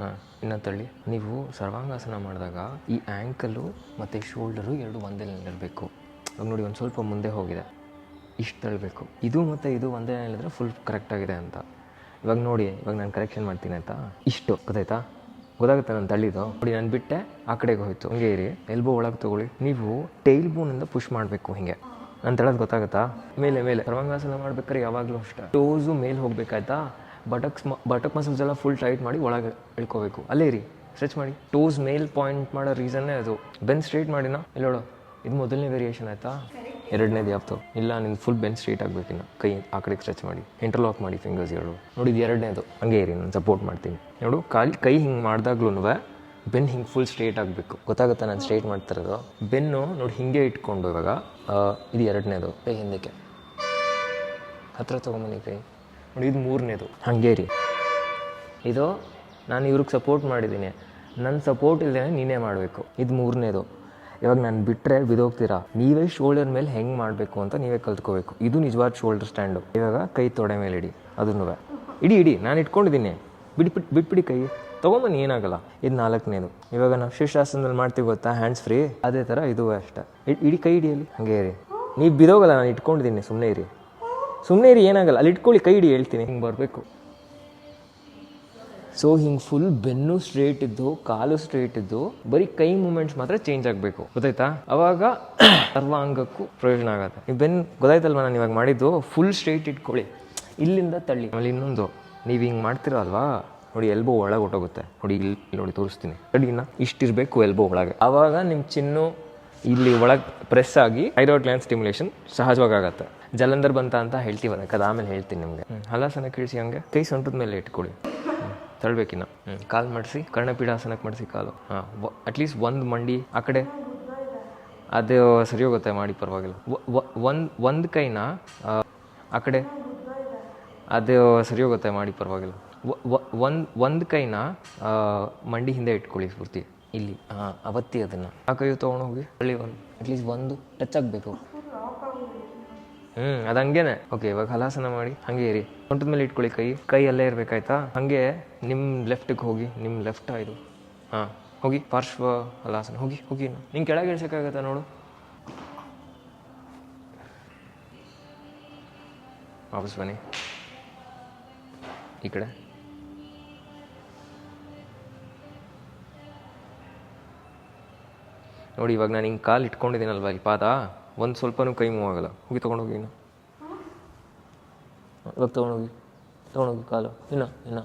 ಹಾಂ, ಇನ್ನು ತಳ್ಳಿ. ನೀವು ಸರ್ವಾಂಗಾಸನ ಮಾಡಿದಾಗ ಈ ಆ್ಯಂಕಲು ಮತ್ತು ಶೋಲ್ಡರು ಎರಡು ಒಂದೇ ಇರಬೇಕು. ಇವಾಗ ನೋಡಿ, ಒಂದು ಸ್ವಲ್ಪ ಮುಂದೆ ಹೋಗಿದೆ, ಇಷ್ಟು ತಳ್ಳಬೇಕು. ಇದು ಮತ್ತು ಇದು ಒಂದೇ ಹೇಳಿದ್ರೆ ಫುಲ್ ಕರೆಕ್ಟಾಗಿದೆ ಅಂತ. ಇವಾಗ ನೋಡಿ, ಇವಾಗ ನಾನು ಕರೆಕ್ಷನ್ ಮಾಡ್ತೀನಿ ಆಯಿತಾ. ಇಷ್ಟು ಗೊತ್ತಾಗುತ್ತೆ ನಾನು ತಳ್ಳಿದ್ದು. ನೋಡಿ, ನಾನು ಬಿಟ್ಟೆ, ಆ ಕಡೆಗೆ ಹೋಯ್ತು. ಹಂಗೆ ಇರಿ, ಎಲ್ಬೋ ಒಳಗೆ ತೊಗೊಳ್ಳಿ. ನೀವು ಟೈಲ್ ಬೋನಿಂದ ಪುಷ್ ಮಾಡಬೇಕು. ಹಿಂಗೆ ನಾನು ತಳ್ಳೋದು ಗೊತ್ತಾಗುತ್ತಾ? ಮೇಲೆ ಸರ್ವಾಂಗಾಸನ ಮಾಡ್ಬೇಕಾದ್ರೆ ಯಾವಾಗಲೂ ಅಷ್ಟೇ ಟೋಸು ಮೇಲೆ ಹೋಗ್ಬೇಕಾಯ್ತಾ. ಬಟಕ್ ಮಸಲ್ಸ್ ಎಲ್ಲ ಫುಲ್ ಟೈಟ್ ಮಾಡಿ ಒಳಗೆ ಇಳ್ಕೋಬೇಕು. ಅಲ್ಲೇ ಇರಿ, ಸ್ಟ್ರೆಚ್ ಮಾಡಿ. ಟೋಸ್ ಮೇಲ್ ಪಾಯಿಂಟ್ ಮಾಡೋ ರೀಸನ್ನೇ ಅದು. ಬೆನ್ ಸ್ಟ್ರೈಟ್ ಮಾಡಿನಾ ಇಲ್ಲೋಡು, ಇದು ಮೊದಲನೇ ವೇರಿಯೇಷನ್ ಆಯಿತಾ. ಎರಡನೇದು ಯಾವ್ದು ಇಲ್ಲ, ನಿನ್ನ ಫುಲ್ ಬೆನ್ ಸ್ಟ್ರೈಟ್ ಆಗಬೇಕಿನ್ನು. ಕೈ ಆ ಕಡೆಗೆ ಸ್ಟ್ರೆಚ್ ಮಾಡಿ, ಇಂಟರ್ಲಾಕ್ ಮಾಡಿ ಫಿಂಗರ್ಸ್ ಎರಡು. ನೋಡಿ, ಇದು ಎರಡನೇದು. ಹಂಗೆ ಇರಿ, ನಾನು ಸಪೋರ್ಟ್ ಮಾಡ್ತೀನಿ. ನೋಡು, ಕೈ ಹಿಂಗೆ ಮಾಡಿದಾಗ್ಲೂ ಬೆನ್ ಹಿಂಗೆ ಫುಲ್ ಸ್ಟ್ರೈಟ್ ಆಗಬೇಕು. ಗೊತ್ತಾಗುತ್ತಾ ನಾನು ಸ್ಟ್ರೈಟ್ ಮಾಡ್ತಿರೋದು? ಬೆನ್ನು ನೋಡಿ ಹಿಂಗೆ ಇಟ್ಕೊಂಡು ಇವಾಗ ಇದು ಎರಡನೇದು. ಕೈ ಹಿಂದಕ್ಕೆ ಹತ್ರ ತೊಗೊಂಬನ್ನಿ ಕೈ. ನೋಡಿ, ಇದು ಮೂರನೇದು. ಹಾಗೆ ರೀ, ಇದು ನಾನು ಇವ್ರಿಗೆ ಸಪೋರ್ಟ್ ಮಾಡಿದ್ದೀನಿ. ನನ್ನ ಸಪೋರ್ಟ್ ಇಲ್ಲದೇ ನೀನೇ ಮಾಡಬೇಕು. ಇದು ಮೂರನೇದು. ಇವಾಗ ನಾನು ಬಿಟ್ಟರೆ ಬಿದೋಗ್ತೀರಾ. ನೀವೇ ಶೋಲ್ಡರ್ ಮೇಲೆ ಹೆಂಗೆ ಮಾಡಬೇಕು ಅಂತ ನೀವೇ ಕಲ್ತ್ಕೋಬೇಕು. ಇದು ನಿಜವಾದ ಶೋಲ್ಡರ್ ಸ್ಟ್ಯಾಂಡು. ಇವಾಗ ಕೈ ತೊಡೆ ಮೇಲೆ ಇಡಿ, ಅದನ್ನು ಇಡಿ. ನಾನು ಇಟ್ಕೊಂಡಿದ್ದೀನಿ. ಬಿಟ್ಬಿಡಿ ಕೈ, ತೊಗೊಂಬನ್ನಿ, ಏನಾಗಲ್ಲ. ಇದು ನಾಲ್ಕನೇದು. ಇವಾಗ ನಾವು ಶೀರ್ಷಾಸನದಲ್ಲಿ ಮಾಡ್ತೀವಿ ಗೊತ್ತಾ, ಹ್ಯಾಂಡ್ಸ್ ಫ್ರೀ, ಅದೇ ಥರ ಇದು ಅಷ್ಟೇ. ಇಡಿ, ಕೈ ಹಿಡಿಯಲ್ಲಿ. ಹಾಗೆ ಇರಿ, ನೀವು ಬಿದೋಗಲ್ಲ, ನಾನು ಇಟ್ಕೊಂಡಿದ್ದೀನಿ. ಸುಮ್ಮನೆ ಇರಿ, ಏನಾಗಲ್ಲ. ಅಲ್ಲಿ ಇಟ್ಕೊಳ್ಳಿ, ಕೈ ಹಿಡಿ, ಹೇಳ್ತೀನಿ. ಹಿಂಗೆ ಬರಬೇಕು. ಸೊ ಹಿಂಗೆ ಫುಲ್ ಬೆನ್ನು ಸ್ಟ್ರೇಟ್ ಇದ್ದು, ಕಾಲು ಸ್ಟ್ರೇಟ್ ಇದ್ದು, ಬರೀ ಕೈ ಮೂಮೆಂಟ್ಸ್ ಮಾತ್ರ ಚೇಂಜ್ ಆಗಬೇಕು. ಗೊತ್ತಾಯ್ತಾ? ಅವಾಗ ಸರ್ವಾಂಗಕ್ಕೂ ಪ್ರಯೋಜನ ಆಗುತ್ತೆ. ಈ ಬೆನ್ನು ಗೊತ್ತಾಯ್ತಲ್ವ ನಾನು ಇವಾಗ ಮಾಡಿದ್ದು? ಫುಲ್ ಸ್ಟ್ರೇಟ್ ಇಟ್ಕೊಳ್ಳಿ, ಇಲ್ಲಿಂದ ತಳ್ಳಿ. ಆಮೇಲೆ ಇನ್ನೊಂದು, ನೀವು ಹಿಂಗೆ ಮಾಡ್ತಿರಲ್ವಾ, ನೋಡಿ ಎಲ್ಬೋ ಒಳಗೆ ಹೊಟ್ಟೋಗುತ್ತೆ. ನೋಡಿ, ಇಲ್ಲಿ ನೋಡಿ ತೋರಿಸ್ತೀನಿ. ಕಡಿನ ಇಷ್ಟಿರಬೇಕು ಎಲ್ಬೋ ಒಳಗೆ. ಆವಾಗ ನಿಮ್ಮ ಚಿನ್ನು ಇಲ್ಲಿ ಒಳಗೆ ಪ್ರೆಸ್ ಆಗಿ ಥೈರಾಯ್ಡ್ ಗ್ಲ್ಯಾಂಡ್ ಸ್ಟಿಮ್ಯುಲೇಷನ್ ಸಹಜವಾಗಿ ಆಗುತ್ತೆ. ಜಲಂಧರ್ ಬಂತ ಅಂತ ಹೇಳ್ತೀವಿ, ಅದಕ್ಕೆ ಆಮೇಲೆ ಹೇಳ್ತೀನಿ ನಿಮಗೆ. ಹಲಾಸನ ಕೀಳಿಸಿ, ಹಂಗೆ ಕೈ ಸೊಂಟದ ಮೇಲೆ ಇಟ್ಕೊಳ್ಳಿ. ತಳ್ಬೇಕಿನ್ನ. ಕಾಲು ಮಾಡಿಸಿ, ಕರ್ಣಪೀಠಾಸನಕ್ಕೆ ಮಾಡಿಸಿ ಕಾಲು. ಹಾಂ, ಅಟ್ಲೀಸ್ಟ್ ಒಂದು ಮಂಡಿ ಆ ಕಡೆ, ಅದು ಸರಿ ಹೋಗುತ್ತೆ, ಮಾಡಿ ಪರವಾಗಿಲ್ಲ. ಒಂದು ಕೈನ ಆ ಕಡೆ, ಅದು ಸರಿ ಹೋಗುತ್ತೆ, ಮಾಡಿ ಪರವಾಗಿಲ್ಲ. ಒಂದು ಕೈನ ಮಂಡಿ ಹಿಂದೆ ಇಟ್ಕೊಳ್ಳಿ ಪೂರ್ತಿ, ಇಲ್ಲಿ. ಹಾಂ, ಅವತ್ತಿ ಅದನ್ನು ಆ ಕೈ ತೊಗೊಂಡೋಗಿ ಹಳ್ಳಿ ಅಟ್ಲೀಸ್ಟ್ ಒಂದು ಟಚ್ ಆಗಬೇಕು. ಅದು ಹಂಗೇನೆ. ಓಕೆ, ಇವಾಗ ಹಲಾಸನ ಮಾಡಿ ಹಂಗೆ ಇರಿ. ಸೊಂಟದ ಮೇಲೆ ಇಟ್ಕೊಳ್ಳಿ, ಕೈ ಅಲ್ಲೇ ಇರಬೇಕಾಯ್ತಾ. ಹಾಗೆ ನಿಮ್ಮ ಲೆಫ್ಟಿಗೆ ಹೋಗಿ, ನಿಮ್ಮ ಲೆಫ್ಟ್ ಇದು. ಹಾಂ, ಹೋಗಿ ಪಾರ್ಶ್ವ ಹಲಾಸನ. ಹೋಗಿ ನಿಂಗೆ ಕೆಳಗೆ ಇಳಿಸೋಕ್ಕಾಗತ್ತಾ ನೋಡು. ವಾಪಸ್ ಬನ್ನಿ ಈ ಕಡೆ. ನೋಡಿ, ಇವಾಗ ನಾನು ಹಿಂಗೆ ಕಾಲು ಇಟ್ಕೊಂಡಿದ್ದೀನಲ್ವ ಇಲ್ಲಿ ಪಾದ, ಒಂದು ಸ್ವಲ್ಪನೂ ಕೈ ಮೂವ್ ಆಗಲ್ಲ. ಹೋಗಿ ತೊಗೊಂಡೋಗಿ, ಇನ್ನು ಇವಾಗ ತೊಗೊಂಡೋಗಿ ಕಾಲು, ಇನ್ನು